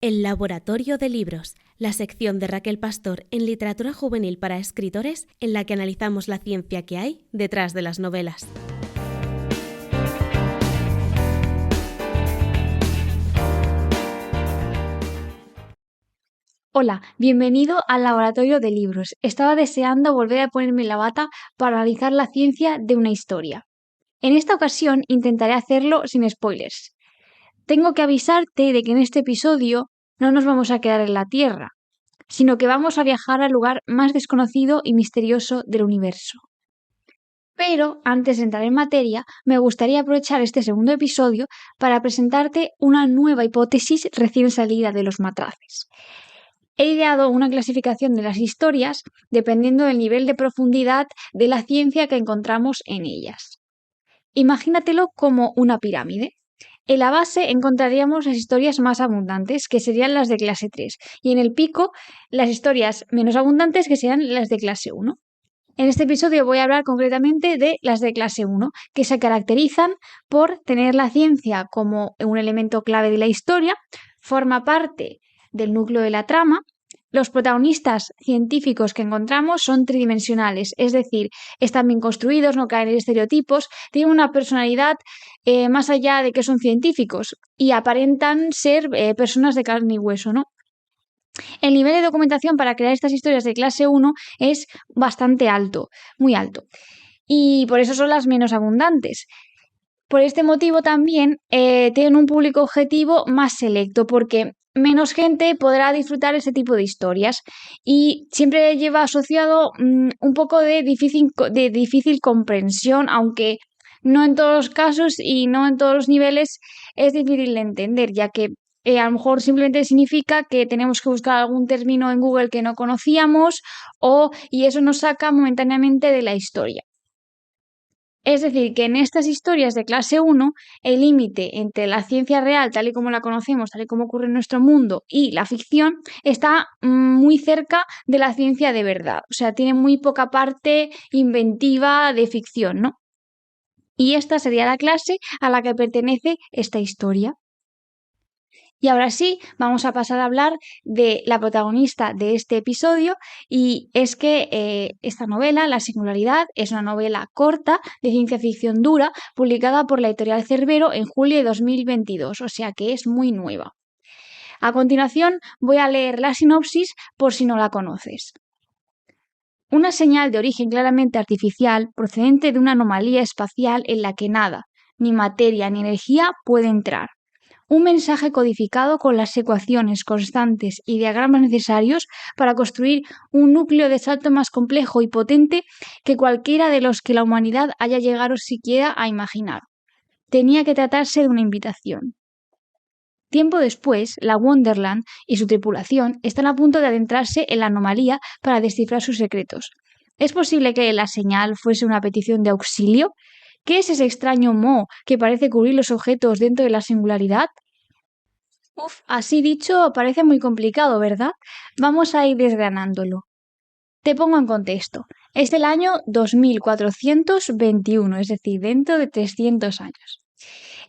El Laboratorio de Libros, la sección de Raquel Pastor en literatura juvenil para escritores en la que analizamos la ciencia que hay detrás de las novelas. Hola, bienvenido al Laboratorio de Libros. Estaba deseando volver a ponerme la bata para analizar la ciencia de una historia. En esta ocasión intentaré hacerlo sin spoilers. Tengo que avisarte de que en este episodio no nos vamos a quedar en la Tierra, sino que vamos a viajar al lugar más desconocido y misterioso del universo. Pero antes de entrar en materia, me gustaría aprovechar este segundo episodio para presentarte una nueva hipótesis recién salida de los matraces. He ideado una clasificación de las historias dependiendo del nivel de profundidad de la ciencia que encontramos en ellas. Imagínatelo como una pirámide. En la base encontraríamos las historias más abundantes, que serían las de clase 3, y en el pico las historias menos abundantes, que serían las de clase 1. En este episodio voy a hablar concretamente de las de clase 1, que se caracterizan por tener la ciencia como un elemento clave de la historia, forma parte del núcleo de la trama. Los protagonistas científicos que encontramos son tridimensionales, es decir, están bien construidos, no caen en estereotipos, tienen una personalidad más allá de que son científicos y aparentan ser personas de carne y hueso, ¿no? El nivel de documentación para crear estas historias de clase 1 es bastante alto, muy alto, y por eso son las menos abundantes. Por este motivo también tienen un público objetivo más selecto, porque menos gente podrá disfrutar ese tipo de historias y siempre lleva asociado un poco de difícil comprensión, aunque no en todos los casos y no en todos los niveles es difícil de entender, ya que a lo mejor simplemente significa que tenemos que buscar algún término en Google que no conocíamos y eso nos saca momentáneamente de la historia. Es decir, que en estas historias de clase 1, el límite entre la ciencia real, tal y como la conocemos, tal y como ocurre en nuestro mundo, y la ficción está muy cerca de la ciencia de verdad. O sea, tiene muy poca parte inventiva de ficción, ¿no? Y esta sería la clase a la que pertenece esta historia. Y ahora sí, vamos a pasar a hablar de la protagonista de este episodio, y es que esta novela, La Singularidad, es una novela corta de ciencia ficción dura publicada por la editorial Cerbero en julio de 2022, o sea que es muy nueva. A continuación voy a leer la sinopsis por si no la conoces. Una señal de origen claramente artificial procedente de una anomalía espacial en la que nada, ni materia ni energía puede entrar. Un mensaje codificado con las ecuaciones constantes y diagramas necesarios para construir un núcleo de salto más complejo y potente que cualquiera de los que la humanidad haya llegado siquiera a imaginar. Tenía que tratarse de una invitación. Tiempo después, la Wonderland y su tripulación están a punto de adentrarse en la anomalía para descifrar sus secretos. ¿Es posible que la señal fuese una petición de auxilio? ¿Qué es ese extraño moho que parece cubrir los objetos dentro de la singularidad? Así dicho, parece muy complicado, ¿verdad? Vamos a ir desgranándolo. Te pongo en contexto. Es el año 2421, es decir, dentro de 300 años.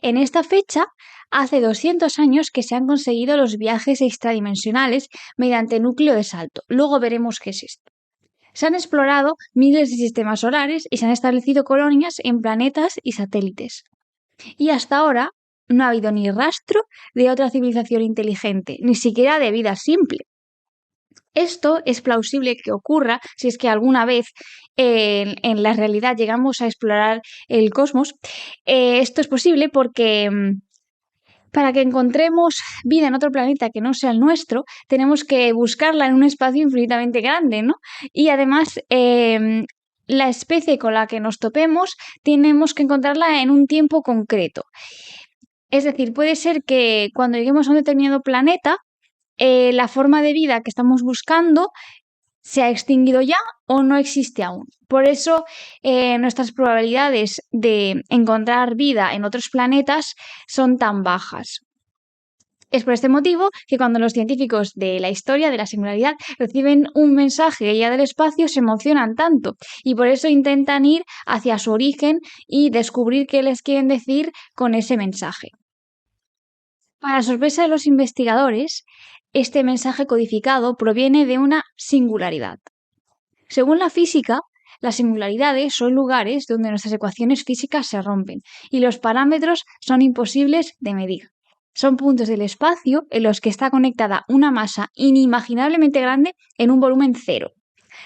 En esta fecha, hace 200 años que se han conseguido los viajes extradimensionales mediante núcleo de salto. Luego veremos qué es esto. Se han explorado miles de sistemas solares y se han establecido colonias en planetas y satélites. Y hasta ahora no ha habido ni rastro de otra civilización inteligente, ni siquiera de vida simple. Esto es plausible que ocurra si es que alguna vez en la realidad llegamos a explorar el cosmos. Esto es posible porque para que encontremos vida en otro planeta que no sea el nuestro, tenemos que buscarla en un espacio infinitamente grande, ¿no? Y además, la especie con la que nos topemos tenemos que encontrarla en un tiempo concreto. Es decir, puede ser que cuando lleguemos a un determinado planeta, la forma de vida que estamos buscando se ha extinguido ya o no existe aún. Por eso nuestras probabilidades de encontrar vida en otros planetas son tan bajas. Es por este motivo que cuando los científicos de la historia de la singularidad reciben un mensaje ya del espacio se emocionan tanto, y por eso intentan ir hacia su origen y descubrir qué les quieren decir con ese mensaje. Para sorpresa de los investigadores, este mensaje codificado proviene de una singularidad. Según la física, las singularidades son lugares donde nuestras ecuaciones físicas se rompen y los parámetros son imposibles de medir. Son puntos del espacio en los que está conectada una masa inimaginablemente grande en un volumen cero.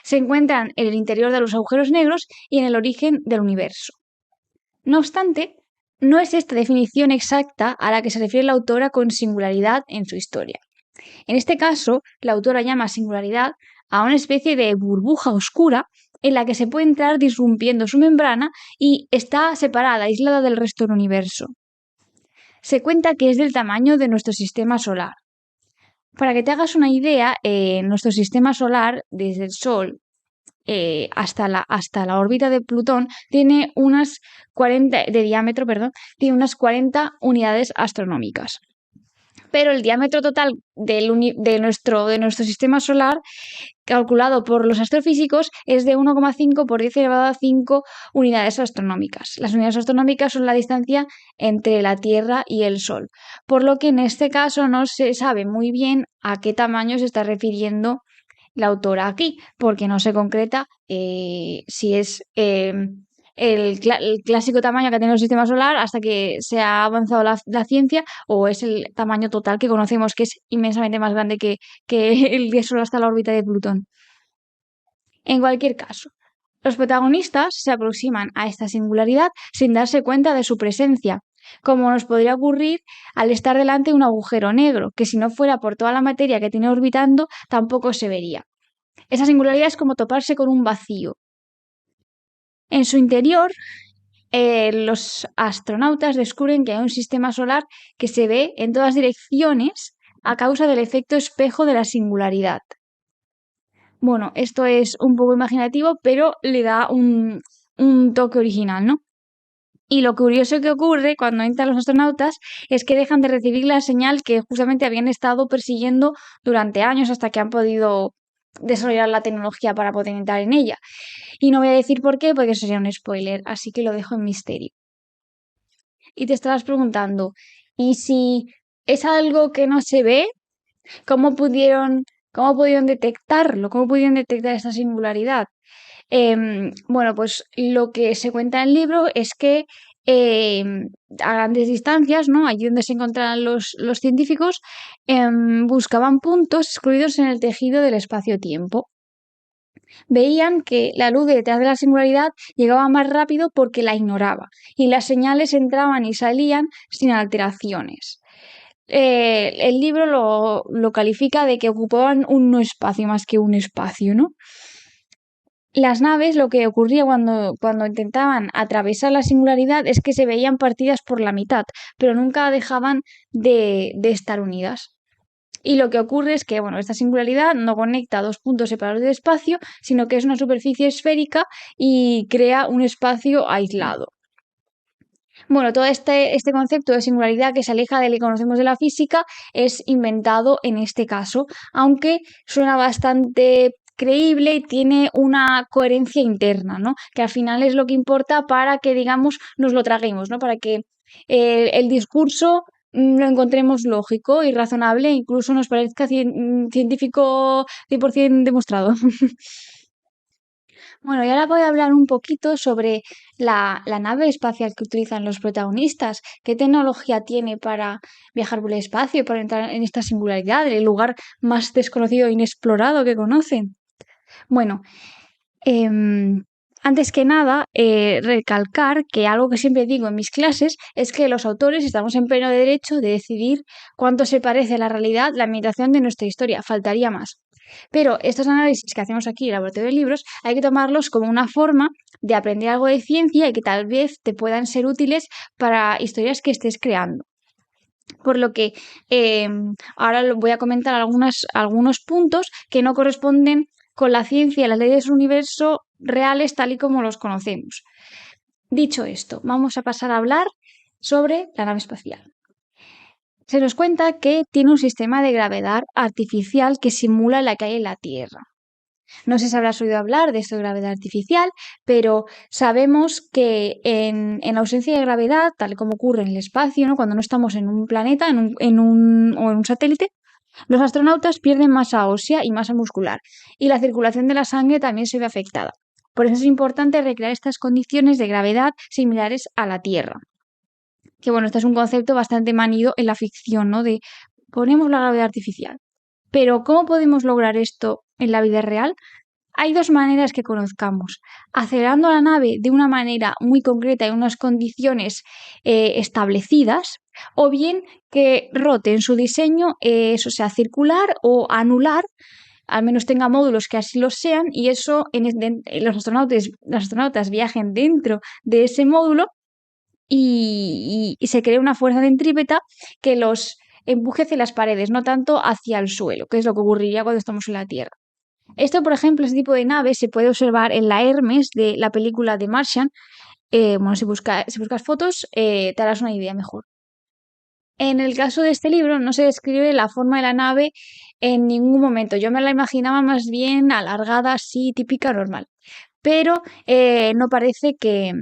Se encuentran en el interior de los agujeros negros y en el origen del universo. No obstante, no es esta definición exacta a la que se refiere la autora con singularidad en su historia. En este caso, la autora llama singularidad a una especie de burbuja oscura en la que se puede entrar disrumpiendo su membrana y está separada, aislada del resto del universo. Se cuenta que es del tamaño de nuestro sistema solar. Para que te hagas una idea, nuestro sistema solar, desde el Sol hasta la órbita de Plutón, tiene unas 40 de diámetro, tiene unas 40 unidades astronómicas. Pero el diámetro total de nuestro sistema solar, calculado por los astrofísicos, es de 1,5 por 10 elevado a 5 unidades astronómicas. Las unidades astronómicas son la distancia entre la Tierra y el Sol, por lo que en este caso no se sabe muy bien a qué tamaño se está refiriendo la autora aquí, porque no se concreta si es el clásico tamaño que ha tenido el sistema solar hasta que se ha avanzado la ciencia, o es el tamaño total que conocemos, que es inmensamente más grande que el de Sol hasta la órbita de Plutón. En cualquier caso, los protagonistas se aproximan a esta singularidad sin darse cuenta de su presencia, como nos podría ocurrir al estar delante de un agujero negro, que si no fuera por toda la materia que tiene orbitando, tampoco se vería. Esa singularidad es como toparse con un vacío. En su interior, los astronautas descubren que hay un sistema solar que se ve en todas direcciones a causa del efecto espejo de la singularidad. Bueno, esto es un poco imaginativo, pero le da un toque original, ¿no? Y lo curioso que ocurre cuando entran los astronautas es que dejan de recibir la señal que justamente habían estado persiguiendo durante años hasta que han podido desarrollar la tecnología para poder entrar en ella. Y no voy a decir por qué, porque eso sería un spoiler, así que lo dejo en misterio. Y te estarás preguntando, ¿y si es algo que no se ve? ¿Cómo pudieron detectarlo? ¿Cómo pudieron detectar esta singularidad? Bueno, pues lo que se cuenta en el libro es que a grandes distancias, ¿no? Allí donde se encontraban los científicos, buscaban puntos excluidos en el tejido del espacio-tiempo. Veían que la luz detrás de la singularidad llegaba más rápido porque la ignoraba y las señales entraban y salían sin alteraciones. El libro lo califica de que ocupaban un no espacio más que un espacio, ¿no? Las naves, lo que ocurría cuando intentaban atravesar la singularidad es que se veían partidas por la mitad, pero nunca dejaban de estar unidas. Y lo que ocurre es que, esta singularidad no conecta dos puntos separados del espacio, sino que es una superficie esférica y crea un espacio aislado. Bueno, todo este concepto de singularidad que se aleja del que conocemos de la física es inventado en este caso, aunque suena bastante creíble y tiene una coherencia interna, ¿no? Que al final es lo que importa para que, digamos, nos lo traguemos, ¿no? Para que el discurso lo encontremos lógico y razonable, incluso nos parezca científico 100% demostrado. Bueno, y ahora voy a hablar un poquito sobre la nave espacial que utilizan los protagonistas, qué tecnología tiene para viajar por el espacio y para entrar en esta singularidad, el lugar más desconocido e inexplorado que conocen. Bueno, antes que nada, recalcar que algo que siempre digo en mis clases es que los autores estamos en pleno derecho de decidir cuánto se parece a la realidad la ambientación de nuestra historia, faltaría más. Pero estos análisis que hacemos aquí en el laboratorio de libros hay que tomarlos como una forma de aprender algo de ciencia y que tal vez te puedan ser útiles para historias que estés creando. Por lo que ahora voy a comentar algunos puntos que no corresponden con la ciencia y las leyes del universo reales tal y como los conocemos. Dicho esto, vamos a pasar a hablar sobre la nave espacial. Se nos cuenta que tiene un sistema de gravedad artificial que simula la que hay en la Tierra. No sé si habrás oído hablar de esto de gravedad artificial, pero sabemos que en ausencia de gravedad, tal como ocurre en el espacio, ¿no? Cuando no estamos en un planeta o en un satélite, los astronautas pierden masa ósea y masa muscular, y la circulación de la sangre también se ve afectada. Por eso es importante recrear estas condiciones de gravedad similares a la Tierra. Que bueno, este es un concepto bastante manido en la ficción, ¿no? De ponemos la gravedad artificial. Pero ¿cómo podemos lograr esto en la vida real? Hay dos maneras que conozcamos. Acelerando la nave de una manera muy concreta en unas condiciones establecidas, o bien que rote en su diseño, eso sea circular o anular, al menos tenga módulos que así lo sean, y eso los astronautas viajen dentro de ese módulo y se crea una fuerza centrípeta que los empuje hacia las paredes, no tanto hacia el suelo, que es lo que ocurriría cuando estamos en la Tierra. Esto, por ejemplo, este tipo de naves se puede observar en la Hermes de la película The Martian. Bueno, si buscas fotos, te harás una idea mejor. En el caso de este libro no se describe la forma de la nave en ningún momento. Yo me la imaginaba más bien alargada, así, típica, normal. Pero no parece que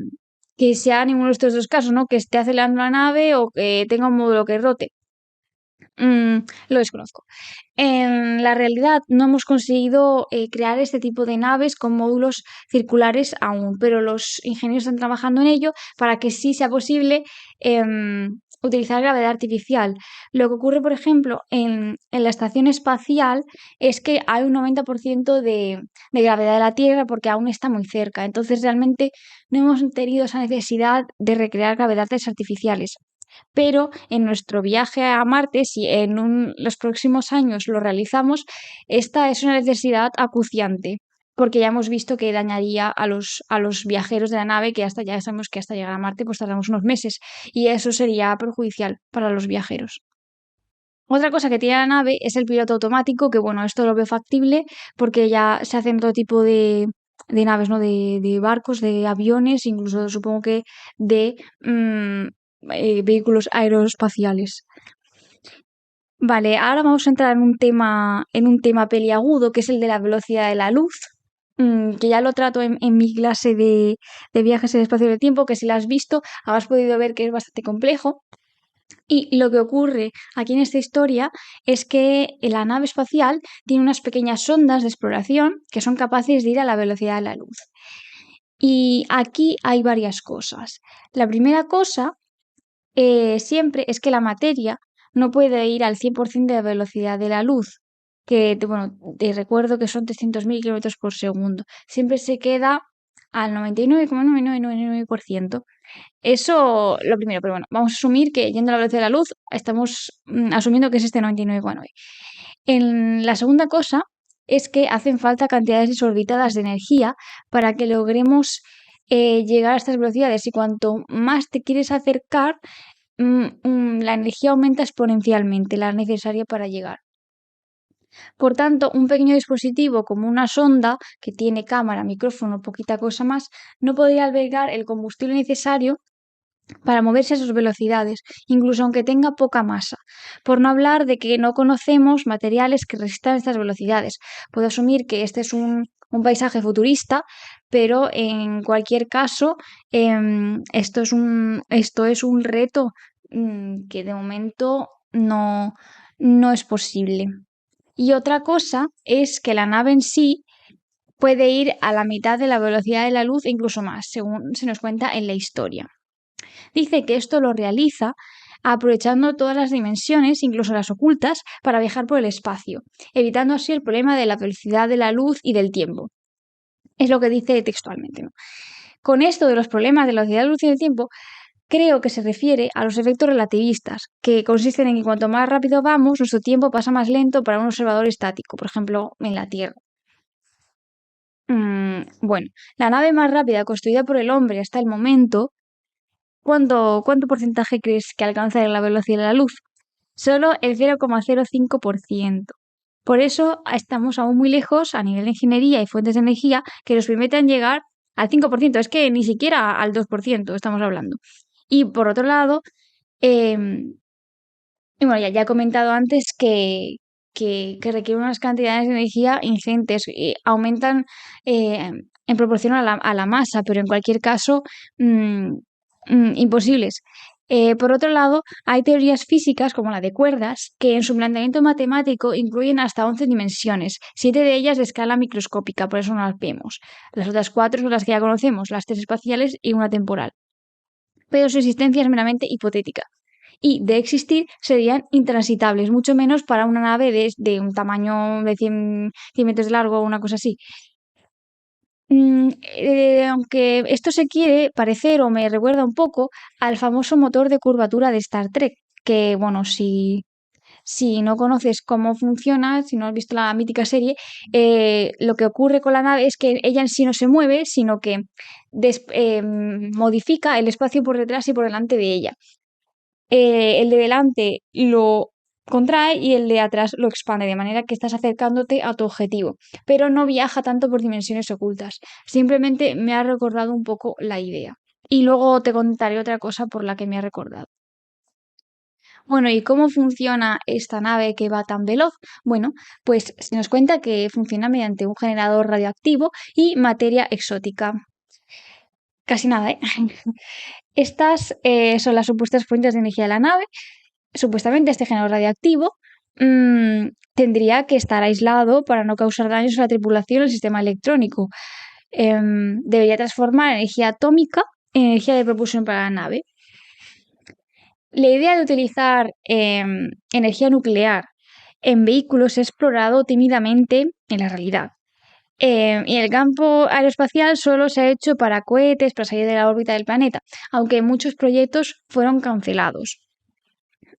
sea ninguno de estos dos casos, ¿no? Que esté acelerando la nave o que tenga un módulo que rote. Lo desconozco. En la realidad no hemos conseguido crear este tipo de naves con módulos circulares aún, pero los ingenieros están trabajando en ello para que sí sea posible utilizar gravedad artificial. Lo que ocurre, por ejemplo, en la estación espacial es que hay un 90% de gravedad de la Tierra porque aún está muy cerca. Entonces realmente no hemos tenido esa necesidad de recrear gravedades artificiales. Pero en nuestro viaje a Marte, si los próximos años lo realizamos, esta es una necesidad acuciante, porque ya hemos visto que dañaría a los viajeros de la nave, que hasta ya sabemos que hasta llegar a Marte pues tardamos unos meses, y eso sería perjudicial para los viajeros. Otra cosa que tiene la nave es el piloto automático, que bueno, esto lo veo factible porque ya se hacen todo tipo de naves, ¿no? De barcos, de aviones, incluso supongo que de vehículos aeroespaciales. Vale, ahora vamos a entrar en un tema peliagudo, que es el de la velocidad de la luz, que ya lo trato en mi clase de viajes en el espacio y el tiempo, que si la has visto, habrás podido ver que es bastante complejo. Y lo que ocurre aquí en esta historia es que la nave espacial tiene unas pequeñas sondas de exploración que son capaces de ir a la velocidad de la luz. Y aquí hay varias cosas. La primera cosa siempre es que la materia no puede ir al 100% de la velocidad de la luz, que bueno, te recuerdo que son 300.000 kilómetros por segundo. Siempre se queda al 99,999%. Eso lo primero, pero bueno, vamos a asumir que yendo a la velocidad de la luz, estamos asumiendo que es este 99,9. En la segunda cosa es que hacen falta cantidades desorbitadas de energía para que logremos llegar a estas velocidades y cuanto más te quieres acercar, la energía aumenta exponencialmente, la necesaria para llegar. Por tanto, un pequeño dispositivo como una sonda que tiene cámara, micrófono, poquita cosa más, no podría albergar el combustible necesario para moverse a sus velocidades, incluso aunque tenga poca masa. Por no hablar de que no conocemos materiales que resistan estas velocidades. Puedo asumir que este es un paisaje futurista, pero en cualquier caso, esto es un reto que de momento no es posible. Y otra cosa es que la nave en sí puede ir a la mitad de la velocidad de la luz e incluso más, según se nos cuenta en la historia. Dice que esto lo realiza aprovechando todas las dimensiones, incluso las ocultas, para viajar por el espacio, evitando así el problema de la velocidad de la luz y del tiempo. Es lo que dice textualmente, ¿no? Con esto de los problemas de la velocidad de la luz y del tiempo, creo que se refiere a los efectos relativistas, que consisten en que cuanto más rápido vamos, nuestro tiempo pasa más lento para un observador estático, por ejemplo, en la Tierra. Bueno, la nave más rápida construida por el hombre hasta el momento, ¿cuánto porcentaje crees que alcanza la velocidad de la luz? Solo el 0,05%. Por eso estamos aún muy lejos a nivel de ingeniería y fuentes de energía que nos permitan llegar al 5%. Es que ni siquiera al 2% estamos hablando. Y por otro lado, y bueno, ya he comentado antes que requieren unas cantidades de energía ingentes, aumentan en proporción a la masa, pero en cualquier caso mm, imposibles. Por otro lado, hay teorías físicas, como la de cuerdas, que en su planteamiento matemático incluyen hasta 11 dimensiones, 7 de ellas de escala microscópica, por eso no las vemos. Las otras 4 son las que ya conocemos, las 3 espaciales y una temporal. Pero su existencia es meramente hipotética. Y de existir serían intransitables, mucho menos para una nave de un tamaño de 100 metros de largo o una cosa así. Aunque esto se quiere parecer o me recuerda un poco al famoso motor de curvatura de Star Trek, que bueno, si no conoces cómo funciona, si no has visto la mítica serie, lo que ocurre con la nave es que ella en sí no se mueve, sino que modifica el espacio por detrás y por delante de ella. El de delante lo contrae y el de atrás lo expande, de manera que estás acercándote a tu objetivo, pero no viaja tanto por dimensiones ocultas. Simplemente me ha recordado un poco la idea. Y luego te contaré otra cosa por la que me ha recordado. Bueno, ¿y cómo funciona esta nave que va tan veloz? Bueno, pues se nos cuenta que funciona mediante un generador radioactivo y materia exótica. Casi nada, ¿eh? Estas son las supuestas fuentes de energía de la nave. Supuestamente este generador radiactivo tendría que estar aislado para no causar daños a la tripulación o el sistema electrónico. Debería transformar energía atómica en energía de propulsión para la nave. La idea de utilizar energía nuclear en vehículos se ha explorado tímidamente en la realidad. Y el campo aeroespacial solo se ha hecho para cohetes, para salir de la órbita del planeta, aunque muchos proyectos fueron cancelados.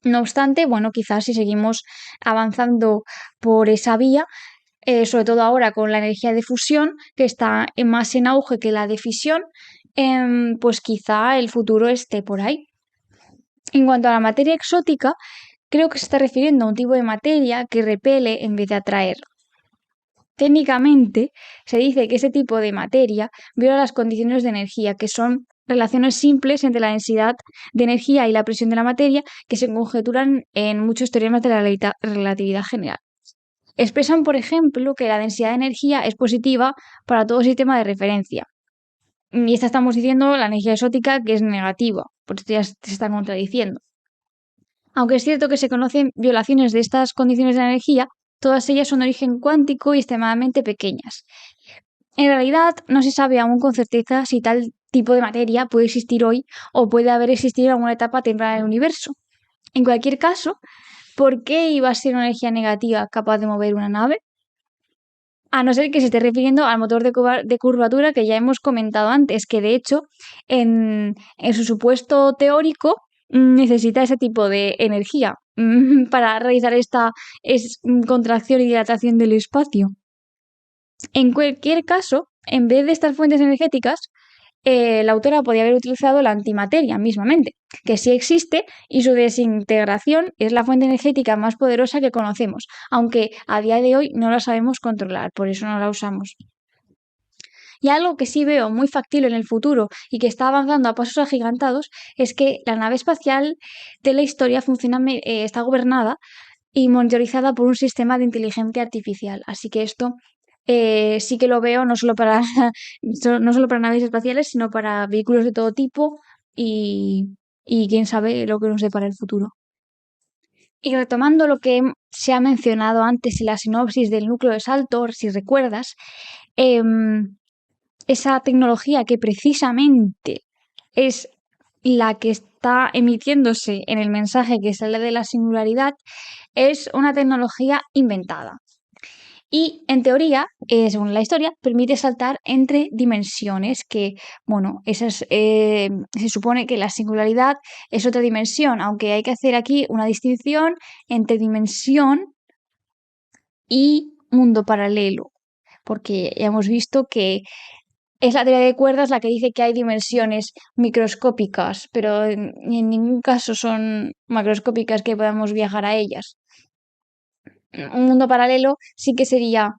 No obstante, bueno, quizás si seguimos avanzando por esa vía, sobre todo ahora con la energía de fusión, que está más en auge que la de fisión, pues quizá el futuro esté por ahí. En cuanto a la materia exótica, creo que se está refiriendo a un tipo de materia que repele en vez de atraer. Técnicamente, se dice que ese tipo de materia viola las condiciones de energía, que son relaciones simples entre la densidad de energía y la presión de la materia que se conjeturan en muchos teoremas de la relatividad general. Expresan, por ejemplo, que la densidad de energía es positiva para todo sistema de referencia. Y esta estamos diciendo la energía exótica que es negativa, por esto ya se están contradiciendo. Aunque es cierto que se conocen violaciones de estas condiciones de energía, todas ellas son de origen cuántico y extremadamente pequeñas. En realidad, no se sabe aún con certeza si tal tipo de materia puede existir hoy o puede haber existido en alguna etapa temprana del universo. En cualquier caso, ¿por qué iba a ser una energía negativa capaz de mover una nave? A no ser que se esté refiriendo al motor de curvatura que ya hemos comentado antes, que de hecho, en su supuesto teórico, necesita ese tipo de energía para realizar esta contracción y dilatación del espacio. En cualquier caso, en vez de estas fuentes energéticas, la autora podía haber utilizado la antimateria mismamente, que sí existe y su desintegración es la fuente energética más poderosa que conocemos, aunque a día de hoy no la sabemos controlar, por eso no la usamos. Y algo que sí veo muy factible en el futuro y que está avanzando a pasos agigantados es que la nave espacial de la historia está gobernada y monitorizada por un sistema de inteligencia artificial. Así que esto sí que lo veo no solo para, no solo para naves espaciales, sino para vehículos de todo tipo y quién sabe lo que nos depara el futuro. Y retomando lo que se ha mencionado antes en la sinopsis del núcleo de Saltor, si recuerdas, esa tecnología que precisamente es la que está emitiéndose en el mensaje que sale de la singularidad, es una tecnología inventada. Y en teoría, según la historia, permite saltar entre dimensiones, que, bueno, se supone que la singularidad es otra dimensión, aunque hay que hacer aquí una distinción entre dimensión y mundo paralelo, porque ya hemos visto que es la teoría de cuerdas la que dice que hay dimensiones microscópicas, pero en ningún caso son macroscópicas que podamos viajar a ellas. Un mundo paralelo sí que sería,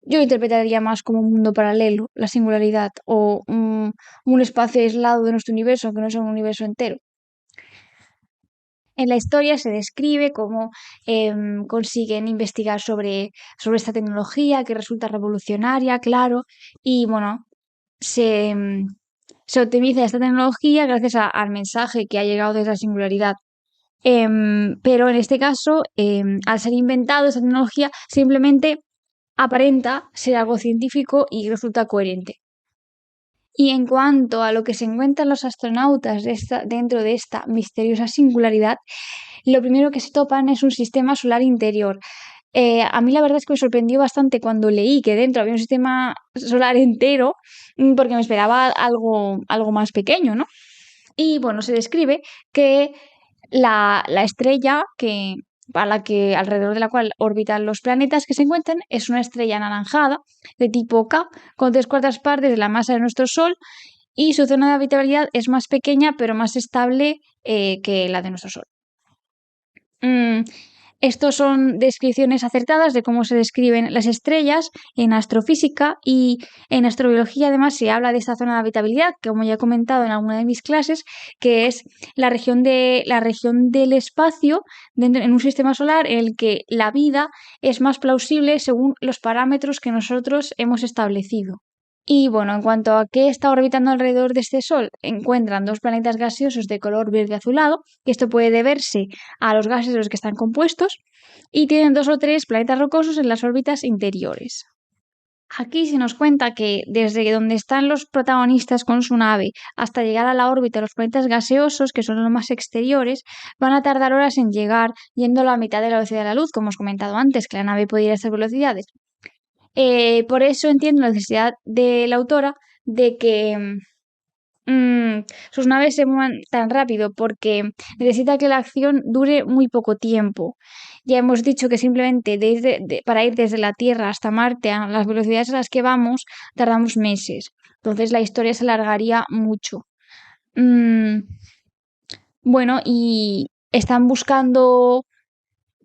yo lo interpretaría más como un mundo paralelo, la singularidad, o un espacio aislado de nuestro universo, que no es un universo entero. En la historia se describe cómo consiguen investigar sobre esta tecnología que resulta revolucionaria, claro, y bueno, se, se optimiza esta tecnología gracias al mensaje que ha llegado desde la singularidad. Pero en este caso, al ser inventado esta tecnología, simplemente aparenta ser algo científico y resulta coherente. Y en cuanto a lo que se encuentran los astronautas dentro de esta misteriosa singularidad, lo primero que se topan es un sistema solar interior. A mí la verdad es que me sorprendió bastante cuando leí que dentro había un sistema solar entero, porque me esperaba algo más pequeño, ¿no? Y bueno, se describe que la estrella alrededor de la cual orbitan los planetas que se encuentran es una estrella anaranjada de tipo K, con 3/4 partes de la masa de nuestro Sol, y su zona de habitabilidad es más pequeña pero más estable que la de nuestro Sol. Estos son descripciones acertadas de cómo se describen las estrellas en astrofísica, y en astrobiología además se habla de esta zona de habitabilidad, que como ya he comentado en alguna de mis clases, que es la región del espacio en un sistema solar en el que la vida es más plausible según los parámetros que nosotros hemos establecido. Y bueno, en cuanto a qué está orbitando alrededor de este Sol, encuentran 2 planetas gaseosos de color verde azulado, que esto puede deberse a los gases de los que están compuestos, y tienen 2 o 3 planetas rocosos en las órbitas interiores. Aquí se nos cuenta que desde donde están los protagonistas con su nave hasta llegar a la órbita de los planetas gaseosos, que son los más exteriores, van a tardar horas en llegar, yendo a la mitad de la velocidad de la luz, como os he comentado antes, que la nave puede ir a estas velocidades. Por eso entiendo la necesidad de la autora de que sus naves se muevan tan rápido, porque necesita que la acción dure muy poco tiempo. Ya hemos dicho que simplemente para ir desde la Tierra hasta Marte a las velocidades a las que vamos tardamos meses. Entonces la historia se alargaría mucho. Mm, bueno, y están buscando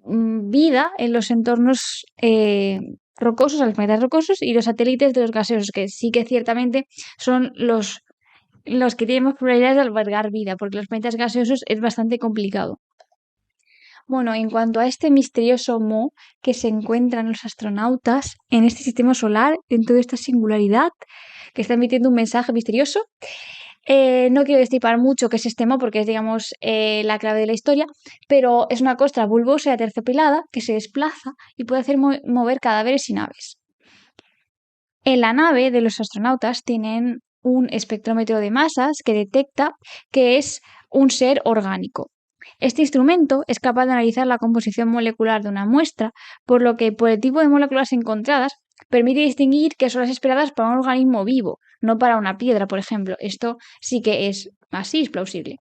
vida en los entornos rocosos, a los planetas rocosos y los satélites de los gaseosos, que sí que ciertamente son los que tienen más probabilidades de albergar vida, porque los planetas gaseosos es bastante complicado. Bueno, en cuanto a este misterioso mo que se encuentran los astronautas en este sistema solar, dentro de esta singularidad, que está emitiendo un mensaje misterioso, no quiero destripar mucho qué es este mo porque es, digamos, la clave de la historia, pero es una costra bulbosa y aterciopelada que se desplaza y puede hacer mover cadáveres y naves. En la nave de los astronautas tienen un espectrómetro de masas que detecta que es un ser orgánico. Este instrumento es capaz de analizar la composición molecular de una muestra, por lo que por el tipo de moléculas encontradas permite distinguir que son las esperadas para un organismo vivo, no para una piedra, por ejemplo. Esto sí que es así, es plausible.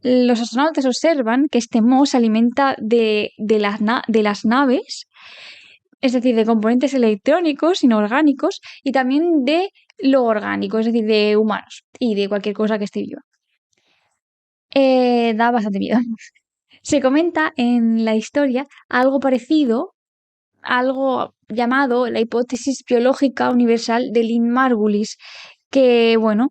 Los astronautas observan que este moho se alimenta de las naves, es decir, de componentes electrónicos, inorgánicos, y también de lo orgánico, es decir, de humanos y de cualquier cosa que esté viva. Da bastante miedo. Se comenta en la historia algo parecido, algo llamado la hipótesis biológica universal de Lynn-Margulis, que, bueno,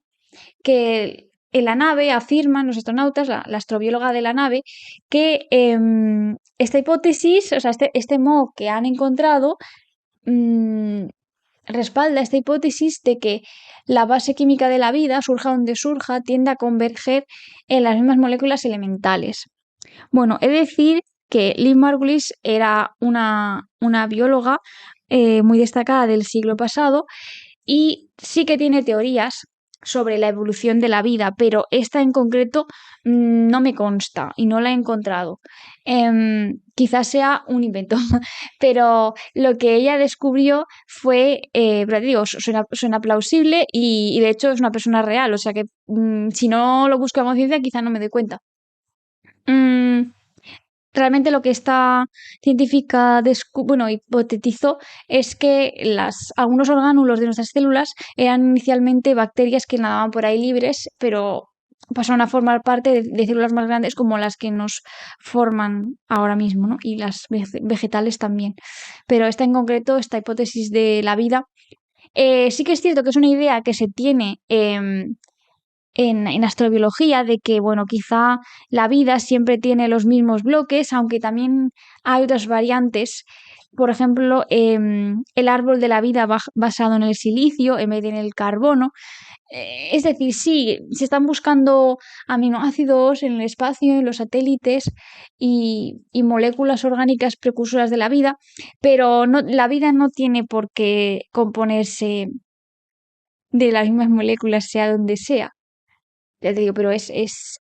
que en la nave afirman los astronautas, la astrobióloga de la nave, que esta hipótesis, o sea, este moho que han encontrado, respalda esta hipótesis de que la base química de la vida, surja donde surja, tiende a converger en las mismas moléculas elementales. Bueno, he de decir que Lynn Margulis era una bióloga muy destacada del siglo pasado, y sí que tiene teorías sobre la evolución de la vida, pero esta en concreto no me consta y no la he encontrado. Quizás sea un invento, pero lo que ella descubrió fue, pero te digo, suena plausible, y de hecho es una persona real, o sea que si no lo busco a conciencia quizá no me doy cuenta. Realmente lo que esta científica hipotetizó es que algunos orgánulos de nuestras células eran inicialmente bacterias que nadaban por ahí libres, pero pasaron a formar parte de células más grandes como las que nos forman ahora mismo, ¿no? Y las vegetales también. Pero esta en concreto, esta hipótesis de la vida, sí que es cierto que es una idea que se tiene en astrobiología de que, bueno, quizá la vida siempre tiene los mismos bloques, aunque también hay otras variantes. Por ejemplo, el árbol de la vida basado en el silicio en vez de en el carbono. Es decir, sí, se están buscando aminoácidos en el espacio, en los satélites y moléculas orgánicas precursoras de la vida, pero la vida no tiene por qué componerse de las mismas moléculas, sea donde sea. Ya te digo, pero es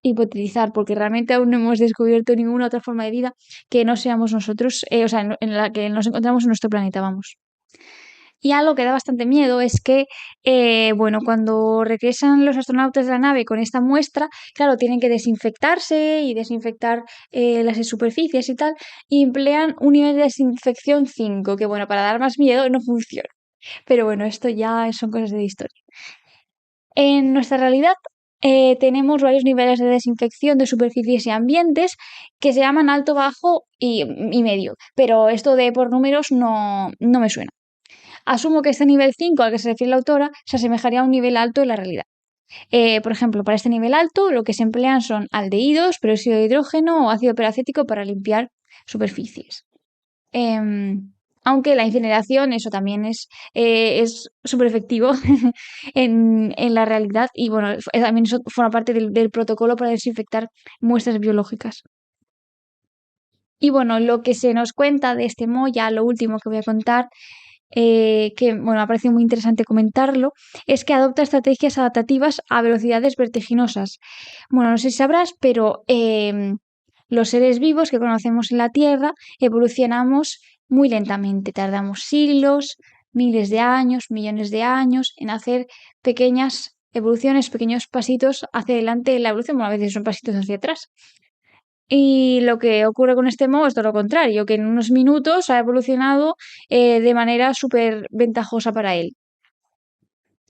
hipotetizar, porque realmente aún no hemos descubierto ninguna otra forma de vida que no seamos nosotros, o sea, en la que nos encontramos en nuestro planeta, vamos. Y algo que da bastante miedo es que, bueno, cuando regresan los astronautas de la nave con esta muestra, claro, tienen que desinfectarse y desinfectar las superficies y tal, y emplean un nivel de desinfección 5 que bueno, para dar más miedo no funciona. Pero bueno, esto ya son cosas de historia. En nuestra realidad tenemos varios niveles de desinfección de superficies y ambientes que se llaman alto, bajo y medio, pero esto de por números no me suena. Asumo que este nivel 5 al que se refiere la autora se asemejaría a un nivel alto en la realidad. Por ejemplo, para este nivel alto lo que se emplean son aldehídos, peróxido de hidrógeno o ácido peracético para limpiar superficies. Aunque la incineración, eso también es súper efectivo en la realidad y bueno, también eso forma parte del protocolo para desinfectar muestras biológicas. Y bueno, lo que se nos cuenta de este Moya, lo último que voy a contar, que bueno, me ha parecido muy interesante comentarlo, es que adopta estrategias adaptativas a velocidades vertiginosas. Bueno, no sé si sabrás, pero los seres vivos que conocemos en la Tierra evolucionamos muy lentamente. Tardamos siglos, miles de años, millones de años en hacer pequeñas evoluciones, pequeños pasitos hacia adelante en la evolución. Bueno, a veces son pasitos hacia atrás. Y lo que ocurre con este modo es todo lo contrario, que en unos minutos ha evolucionado de manera súper ventajosa para él.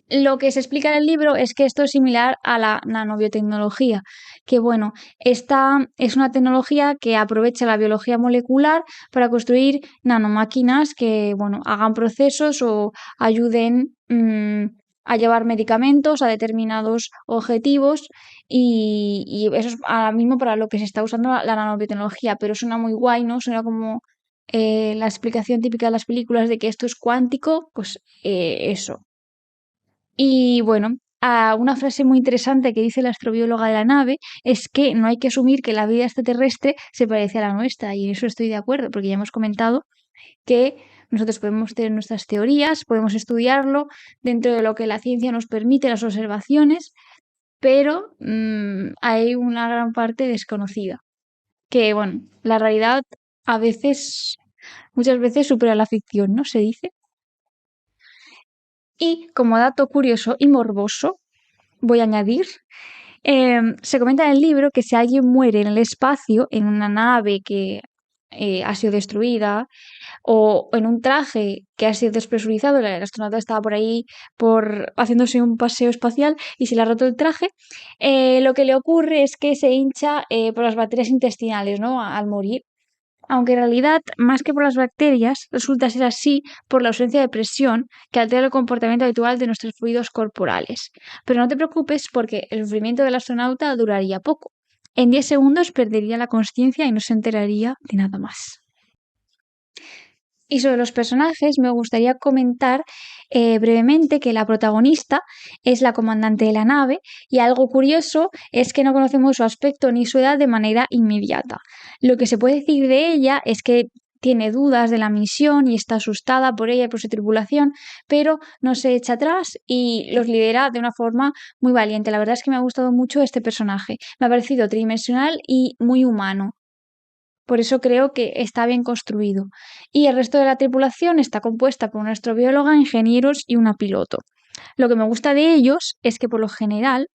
Lo que se explica en el libro es que esto es similar a la nanobiotecnología, que bueno, esta es una tecnología que aprovecha la biología molecular para construir nanomáquinas que bueno, hagan procesos o ayuden a llevar medicamentos a determinados objetivos y eso es ahora mismo para lo que se está usando la nanobiotecnología, pero suena muy guay, ¿no? Suena como la explicación típica de las películas de que esto es cuántico, pues eso. Y bueno, una frase muy interesante que dice la astrobióloga de la nave es que no hay que asumir que la vida extraterrestre se parece a la nuestra, y en eso estoy de acuerdo, porque ya hemos comentado que nosotros podemos tener nuestras teorías, podemos estudiarlo dentro de lo que la ciencia nos permite, las observaciones, pero hay una gran parte desconocida, que bueno, la realidad a veces, muchas veces supera la ficción, ¿no? Se dice. Y como dato curioso y morboso, voy a añadir, se comenta en el libro que si alguien muere en el espacio, en una nave que ha sido destruida, o en un traje que ha sido despresurizado, el astronauta estaba por ahí haciéndose un paseo espacial y se le ha roto el traje, lo que le ocurre es que se hincha por las bacterias intestinales, ¿no? Al morir. Aunque en realidad, más que por las bacterias, resulta ser así por la ausencia de presión que altera el comportamiento habitual de nuestros fluidos corporales. Pero no te preocupes porque el sufrimiento del astronauta duraría poco. En 10 segundos perdería la consciencia y no se enteraría de nada más. Y sobre los personajes me gustaría comentar brevemente que la protagonista es la comandante de la nave y algo curioso es que no conocemos su aspecto ni su edad de manera inmediata. Lo que se puede decir de ella es que tiene dudas de la misión y está asustada por ella y por su tripulación, pero no se echa atrás y los lidera de una forma muy valiente. La verdad es que me ha gustado mucho este personaje. Me ha parecido tridimensional y muy humano. Por eso creo que está bien construido. Y el resto de la tripulación está compuesta por una astrobióloga, ingenieros y una piloto. Lo que me gusta de ellos es que por lo general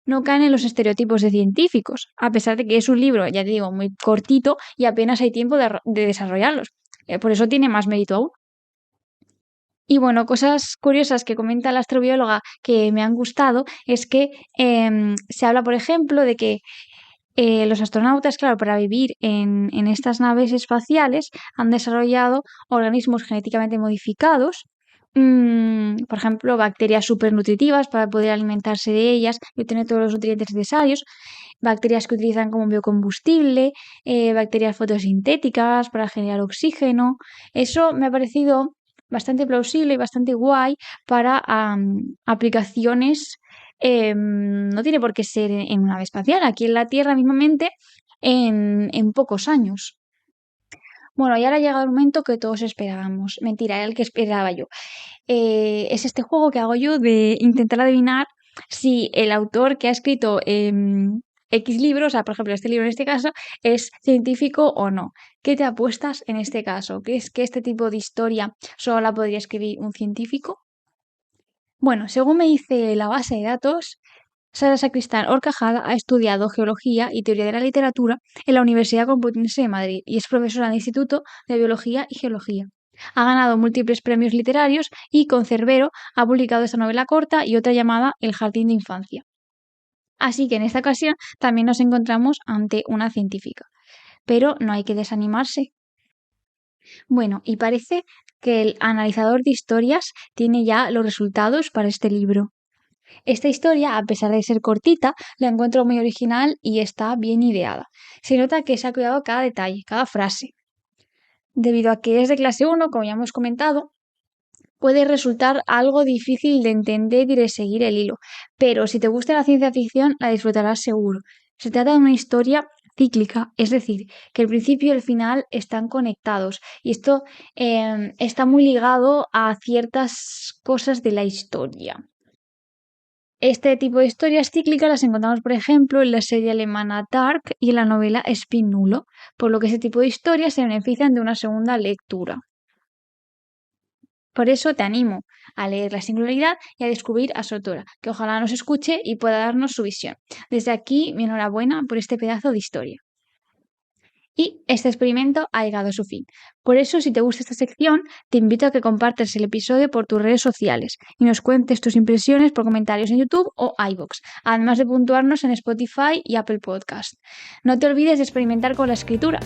no caen en los estereotipos de científicos, a pesar de que es un libro, ya te digo, muy cortito y apenas hay tiempo de desarrollarlos. Por eso tiene más mérito aún. Y bueno, cosas curiosas que comenta la astrobióloga que me han gustado es que se habla, por ejemplo, de que los astronautas, claro, para vivir en estas naves espaciales han desarrollado organismos genéticamente modificados por ejemplo, bacterias supernutritivas para poder alimentarse de ellas y obtener todos los nutrientes necesarios, bacterias que utilizan como biocombustible, bacterias fotosintéticas para generar oxígeno. Eso me ha parecido bastante plausible y bastante guay para aplicaciones. No tiene por qué ser en una nave espacial, aquí en la Tierra mismamente en pocos años. Bueno, y ahora ha llegado el momento que todos esperábamos. Mentira, era el que esperaba yo. Es este juego que hago yo de intentar adivinar si el autor que ha escrito X libros, o sea, por ejemplo, este libro en este caso, es científico o no. ¿Qué te apuestas en este caso? ¿Crees que este tipo de historia solo la podría escribir un científico? Bueno, según me dice la base de datos, Sara Sacristán Horcajada ha estudiado Geología y Teoría de la Literatura en la Universidad Complutense de Madrid y es profesora del Instituto de Biología y Geología. Ha ganado múltiples premios literarios y con Cerbero ha publicado esta novela corta y otra llamada El jardín de infancia. Así que en esta ocasión también nos encontramos ante una científica. Pero no hay que desanimarse. Bueno, y parece que el analizador de historias tiene ya los resultados para este libro. Esta historia, a pesar de ser cortita, la encuentro muy original y está bien ideada. Se nota que se ha cuidado cada detalle, cada frase. Debido a que es de clase 1, como ya hemos comentado, puede resultar algo difícil de entender y de seguir el hilo, pero si te gusta la ciencia ficción, la disfrutarás seguro. Se trata de una historia cíclica, es decir, que el principio y el final están conectados y esto está muy ligado a ciertas cosas de la historia. Este tipo de historias cíclicas las encontramos, por ejemplo, en la serie alemana Dark y en la novela Spin Nulo, por lo que ese tipo de historias se benefician de una segunda lectura. Por eso te animo a leer La Singularidad y a descubrir a su autora, que ojalá nos escuche y pueda darnos su visión. Desde aquí, mi enhorabuena por este pedazo de historia. Y este experimento ha llegado a su fin. Por eso, si te gusta esta sección, te invito a que compartas el episodio por tus redes sociales y nos cuentes tus impresiones por comentarios en YouTube o iVoox, además de puntuarnos en Spotify y Apple Podcast. No te olvides de experimentar con la escritura.